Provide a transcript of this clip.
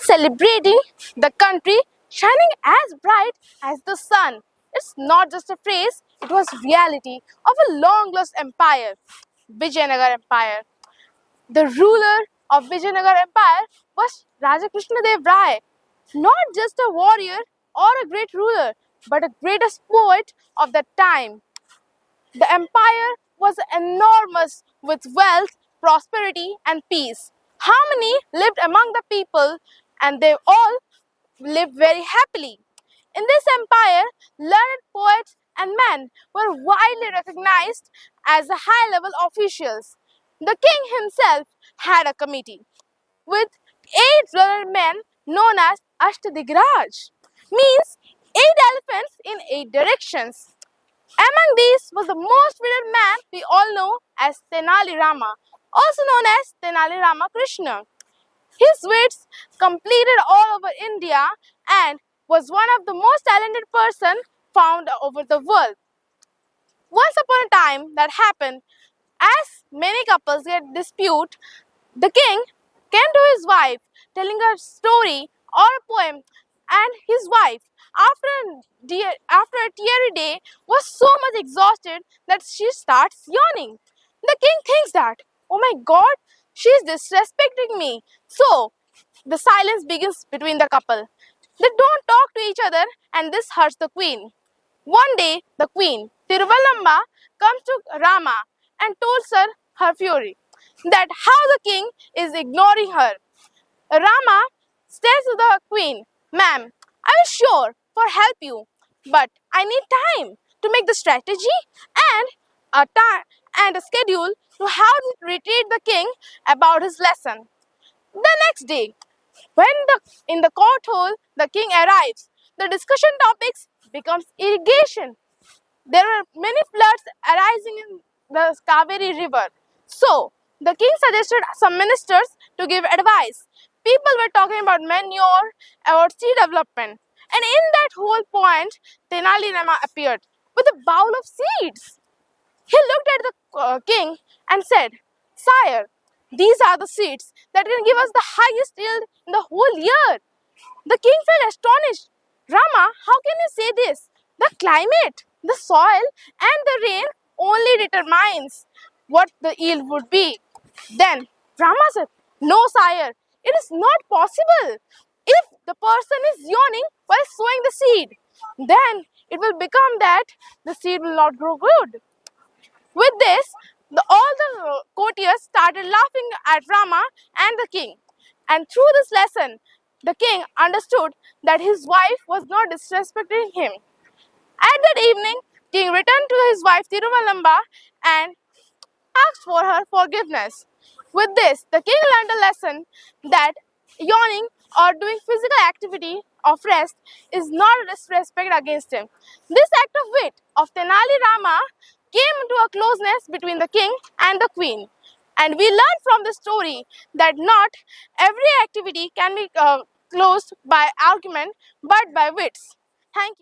celebrating the country shining as bright as the sun. It's not just a phrase, it was reality of a long lost empire, Vijayanagar Empire. The ruler of Vijayanagar Empire was Raja Krishnadev Rai, not just a warrior or a great ruler, but the greatest poet of that time. The empire was enormous with wealth, prosperity, and peace. Harmony lived among the people, and they all lived very happily. In this empire, learned poets and men were widely recognized as high level officials. The king himself had a committee with 8 learned men known as Ashtadigraj, means 8 elephants in 8 directions. Among these was the most feared man we all know as Tenali Rama, also known as Tenali Rama Krishna. His wits completed all over India and was one of the most talented person found over the world. Once upon a time that happened, as many couples get dispute, the king came to his wife telling her story or a poem, and his wife, after a teary day, was so much exhausted that she starts yawning. The king thinks that, oh my god, she is disrespecting me. So the silence begins between the couple. They don't talk to each other, and this hurts the queen. One day, the queen, Tiruvalamba, comes to Rama and tells her fury that how the king is ignoring her. Rama says to the queen, "Ma'am, I will sure for help you, but I need time to make the strategy and a schedule to how to retreat the king about his lesson." The next day, when in the court hall the king arrives, the discussion topics becomes irrigation. There were many floods arising in the Kaveri river. So, the king suggested some ministers to give advice. People were talking about manure, about seed development. And in that whole point, Tenali Rama appeared with a bowl of seeds. He looked at the king and said, "Sire, these are the seeds that can give us the highest yield in the whole year." The king felt astonished. "Rama, how can you say this? The climate, the soil, and the rain only determines what the yield would be." Then Rama said, "No, sire, it is not possible. If the person is yawning while sowing the seed, then it will become that the seed will not grow good." With this, all the courtiers started laughing at Rama and the king. And through this lesson, the king understood that his wife was not disrespecting him. At that evening, king returned to his wife Tiruvalamba and asked for her forgiveness. With this, the king learned a lesson that yawning or doing physical activity of rest is not a disrespect against him. This act of wit of Tenali Rama came into a closeness between the king and the queen. And we learn from the story that not every activity can be closed by argument but by wits. Thank you.